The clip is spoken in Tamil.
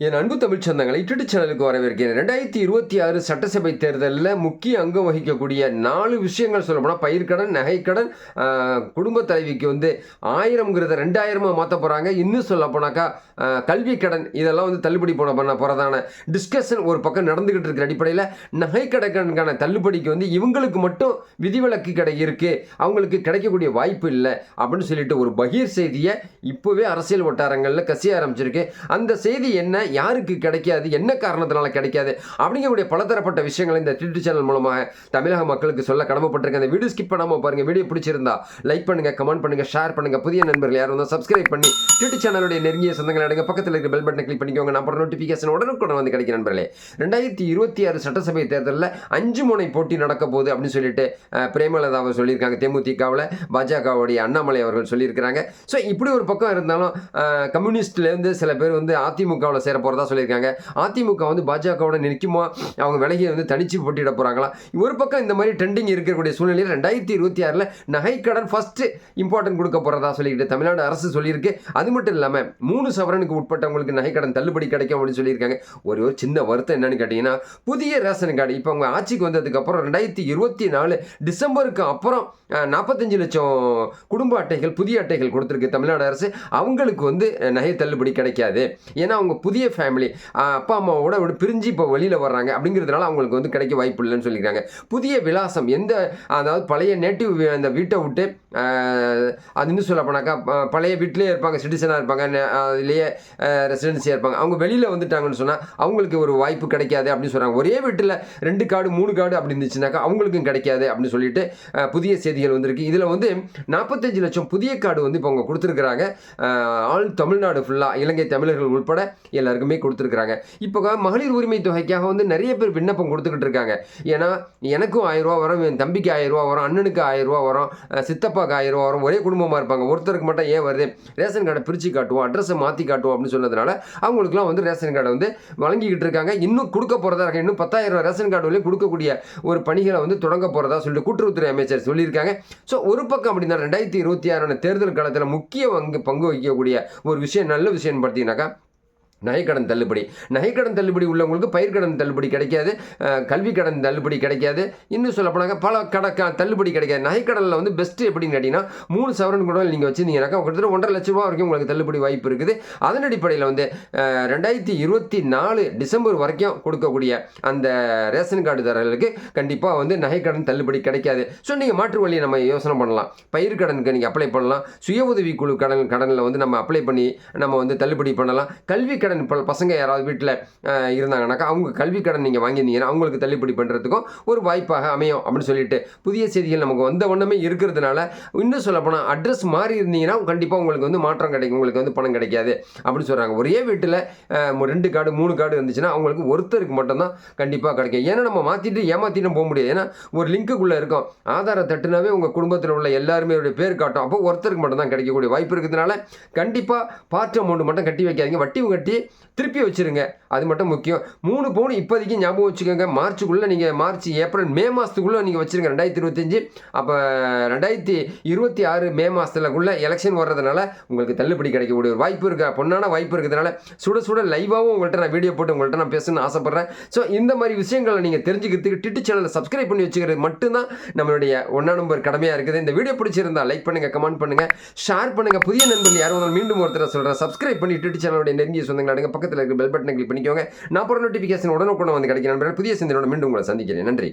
என் அன்பு தமிழ் சொந்தங்களை யூடியூப் சேனலுக்கு வரவேற்கிறேன். 2026 சட்டசபை தேர்தலில் முக்கிய அங்கம் வகிக்கக்கூடிய 4 விஷயங்கள் சொல்லப்போனால் பயிர்க்கடன், நகைக்கடன், குடும்ப தலைவிக்கு 1000ங்கிறத 2000 மாற்ற போகிறாங்க. இன்னும் சொல்ல போனாக்கா கல்வி கடன் இதெல்லாம் தள்ளுபடி பண்ண போகிறதான டிஸ்கஷன் ஒரு பக்கம் நடந்துகிட்டு இருக்கிற அடிப்படையில் நகைக்கடனுக்கான தள்ளுபடிக்கு இவங்களுக்கு மட்டும் விதிவிலக்கு இருக்குது, அவங்களுக்கு கிடைக்கக்கூடிய வாய்ப்பு இல்லை அப்படின்னு சொல்லிட்டு ஒரு பகீர் செய்தியை இப்போவே அரசியல் வட்டாரங்களில் கசிய ஆரம்பிச்சிருக்கு. அந்த செய்தி என்ன, யாருக்கு கிடைக்காது, என்ன காரணத்தினால கிடைக்காது அப்படிங்கக்கூடிய பலதரப்பட்ட விஷயங்களை இந்த யூடியூப் சேனல் மூலமாக தமிழக மக்களுக்கு சொல்ல கடமைப்பட்டிருக்கேன். இந்த வீடியோ ஸ்கிப் பண்ணாமல் பாருங்க. வீடியோ பிடிச்சிருந்தா லைக் பண்ணுங்க, கமெண்ட் பண்ணுங்க, ஷேர் பண்ணுங்க. புதிய நண்பர்கள் யாரும் சப்ஸ்கிரைப் பண்ணி யூடியூப் சேனலுடைய நெருங்கிய சொந்தங்களை அடங்க பக்கத்தில் இருக்க பெல் பட்டனை கிளிக் பண்ணிக்கோங்க. நம்பர் நோட்டிஃபிகேஷன் உடனுக்குடன் கிடைக்கும். நண்பர்களே, 2026 சட்டசபை தேர்தலில் 5 முனை போட்டி நடக்க போகுது அப்படின்னு சொல்லிட்டு பிரேமலதா அவர் சொல்லியிருக்காங்க. தேமுதிகவில் பாஜகவுடைய அண்ணாமலை அவர்கள் சொல்லியிருக்கிறாங்க. ஸோ இப்படி ஒரு பக்கம் இருந்தாலும் கம்யூனிஸ்ட்லேருந்து சில பேர் அதிமுகவில் சேர போகிறதா சொல்லியிருக்காங்க. அதிமுக பாஜகவோட நிற்குமா, அவங்க விலகி தனிச்சு போட்டியிட போகிறாங்களா? ஒரு பக்கம் இந்த மாதிரி ட்ரெண்டிங் இருக்கக்கூடிய சூழ்நிலையில் 2026 நகைக்கடன் ஃபர்ஸ்ட் இம்பார்ட்டன்ட் கொடுக்க போகிறதா சொல்லிக்கிட்டு தமிழ்நாடு அரசு சொல்லியிருக்கு. அது மட்டும் இல்லாமல் 3 சவரனுக்கு உட்பட்டவங்களுக்கு நகைக்கடன் தள்ளுபடி கிடைக்கும் அப்படின்னு சொல்லியிருக்காங்க. ஒரு சின்ன வருத்தம் என்னன்னு கேட்டிங்கன்னா, புதிய ரேஷன் கார்டு இப்போ அவங்க ஆட்சிக்கு வந்ததுக்கப்புறம் 2024 டிசம்பருக்கு அப்புறம் 45 லட்சம் குடும்ப அட்டைகள், புதிய அட்டைகள் கொடுத்துருக்கு தமிழ்நாடு அரசு. அவங்களுக்கு நகை தள்ளுபடி கிடைக்காது. ஏன்னா அவங்க புதிய ஃபேமிலி, அப்பா அம்மாவோட பிரிஞ்சு இப்போ வெளியில் வர்றாங்க. அப்படிங்கிறதுனால அவங்களுக்கு கிடைக்க வாய்ப்பு இல்லைன்னு சொல்லியிருக்காங்க. புதிய விலாசம் அதாவது பழைய நேட்டிவ் அந்த வீட்டை விட்டு அது இன்னும் சொல்ல போனாக்கா பழைய வீட்டிலே இருப்பாங்க, சிட்டிசனாக இருப்பாங்க, அதுலேயே ரெசிடென்சியாக இருப்பாங்க. அவங்க வெளியில் வந்துட்டாங்கன்னு சொன்னால் அவங்களுக்கு ஒரு வாய்ப்பு கிடைக்காது அப்படின்னு சொல்கிறாங்க. ஒரே வீட்டில் 2 கார்டு 3 கார்டு அப்படி இருந்துச்சுனாக்கா அவங்களுக்கும் கிடைக்காது அப்படின்னு சொல்லிட்டு புதிய செய்திகள் வந்திருக்கு. இதில் 45 லட்சம் புதிய கார்டு இப்போ அவங்க கொடுத்துருக்குறாங்க. ஆல் தமிழ்நாடு ஃபுல்லாக இலங்கை தமிழர்கள் உட்பட எல்லாருக்குமே கொடுத்துருக்குறாங்க. இப்போ மகளிர் உரிமை தொகைக்காக நிறைய பேர் விண்ணப்பம் கொடுத்துக்கிட்டு இருக்காங்க. ஏன்னா எனக்கும் 1000 ரூபா வரும், என் தம்பிக்கு 1000 ரூபா வரும், அண்ணனுக்கு 1000 ரூபா வரும், சித்தப்பாக்கு 1000 ரூபா வரும். ஒரே குடும்பமாக இருப்பாங்க, ஒருத்தருக்கு மட்டும் ஏன் வருது, ரேஷன் கார்டை பிரித்து காட்டுவோம், அட்ரஸை மாற்றி காட்டுவோம் அப்படின்னு சொன்னதுனால அவங்களுக்குலாம் ரேஷன் கார்டை வழங்கிக்கிட்டு இருக்காங்க. இன்னும் கொடுக்க போகிறதா இருக்காங்க. இன்னும் 10,000 ரேஷன் கார்டு வரையும் கொடுக்கக்கூடிய ஒரு பணிகளை தொடங்க போகிறதா சொல்லிட்டு கூட்டுறவுத்துறை அமைச்சர் சொல்லியிருக்காங்க. ஸோ ஒரு பக்கம் அப்படின்னா 2026 தேர்தல் காலத்தில் முக்கிய பங்கு வகிக்கக்கூடிய ஒரு விஷயம், நல்ல விஷயம் பார்த்தீங்கன்னாக்கா நகைக்கடன் தள்ளுபடி. நகைக்கடன் தள்ளுபடி உள்ளவங்களுக்கு பயிர்க்கடன் தள்ளுபடி கிடைக்காது, கல்வி கடன் தள்ளுபடி கிடைக்காது, இன்னும் சொல்ல போனாங்க பல தள்ளுபடி கிடைக்காது. நகைக்கடனில் பெஸ்ட்டு எப்படின்னு கேட்டிங்கன்னா 3 சவரன் கூட நீங்கள் வச்சுருந்தீங்கன்னாக்கா கிட்டத்தட்ட 1.5 லட்ச ரூபா வரைக்கும் உங்களுக்கு தள்ளுபடி வாய்ப்பு இருக்குது. அதன் அடிப்படையில் 2024 டிசம்பர் வரைக்கும் கொடுக்கக்கூடிய அந்த ரேஷன் கார்டுதாரர்களுக்கு கண்டிப்பாக நகைக்கடன் தள்ளுபடி கிடைக்காது. ஸோ நீங்கள் மாற்று வழியை நம்ம யோசனை பண்ணலாம். பயிர்க்கடனுக்கு நீங்கள் அப்ளை பண்ணலாம், சுய உதவி குழு கடனில் நம்ம அப்ளை பண்ணி நம்ம தள்ளுபடி பண்ணலாம். கல்வி கடன் பசங்க யாராவது வீட்டில் இருந்தாங்கன்னாக்கா அவங்க கல்வி கடன் நீங்கள் வாங்கியிருந்தீங்கன்னா அவங்களுக்கு தள்ளுபடி பண்ணுறதுக்கும் ஒரு வாய்ப்பாக அமையும் அப்படின்னு சொல்லிட்டு புதிய செய்திகள் நமக்கு வந்த வண்ணமே இருக்கிறதுனால, இன்னும் சொல்ல போனால் அட்ரஸ் மாறி இருந்தீங்கன்னா கண்டிப்பாக உங்களுக்கு மாற்றம் கிடைக்கும், உங்களுக்கு பணம் கிடைக்காது அப்படின்னு சொல்கிறாங்க. ஒரே வீட்டில் 2 கார்டு 3 கார்டு இருந்துச்சுன்னா அவங்களுக்கு ஒருத்தருக்கு மட்டும்தான் கண்டிப்பாக கிடைக்கும். ஏன்னா நம்ம மாற்றிட்டு ஏமாற்றிட்டு போக முடியாது. ஏன்னா ஒரு லிங்க்குள்ளே இருக்கும், ஆதாரை தட்டுனாவே உங்கள் குடும்பத்தில் உள்ள எல்லாருமே பேர் காட்டும். அப்போ ஒருத்தருக்கு மட்டும்தான் கிடைக்கக்கூடிய வாய்ப்பு இருக்கிறதுனால கண்டிப்பாக பார்ட் அமௌண்ட் மட்டும் கட்டி வைக்காதீங்க, வட்டி கட்டி திருப்பி வச்சிருங்க. அது மட்டும் முக்கியம். 3 பவுன் இப்போதைக்கு ஞாபகம் வச்சுக்கோங்க. மார்ச்சுக்குள்ளே நீங்கள் மார்ச் ஏப்ரல் மே மாதத்துக்குள்ளே நீங்கள் வச்சுருங்க 2025. அப்போ 2026 மே மாதத்துக்குள்ளே எலெக்ஷன் வர்றதுனால உங்களுக்கு தள்ளுபடி கிடைக்கக்கூடிய ஒரு வாய்ப்பு இருக்குது, பொண்ணான வாய்ப்பு இருக்கிறதுனால சுட சுட லைவாகவும் உங்கள்கிட்ட நான் வீடியோ போட்டு உங்கள்கிட்ட நான் பேசணும்னு ஆசைப்பட்றேன். ஸோ இந்த மாதிரி விஷயங்களை நீங்கள் தெரிஞ்சுக்கிறதுக்கு யூடியூப் சேனலை சப்ஸ்கிரைப் பண்ணி வச்சுக்கிறது மட்டும்தான் நம்மளுடைய 1 நம்பர் கடமையாக இருக்குது. இந்த வீடியோ பிடிச்சிருந்தா லைக் பண்ணுங்கள், கமெண்ட் பண்ணுங்கள், ஷேர் பண்ணுங்கள். புதிய நண்பர்கள் யாரும் வந்தாலும் மீண்டும் ஒருத்தர் சொல்கிறேன், சப்ஸ்கிரைப் பண்ணி யூடியூப் சேனலுடைய நெருங்கிய சொந்தங்கள் பக்கத்தில் இருக்க பெல் பட்டனை கிளிக் பண்ணிக்கோங்க. நான் போகிற நோட்டிஃபிகேஷன் உடனுக்குடன் கிடைக்கும். நண்பர்கள் புதிய சிந்தனையோட மீண்டும் உங்களை சந்திக்கிறேன். நன்றி.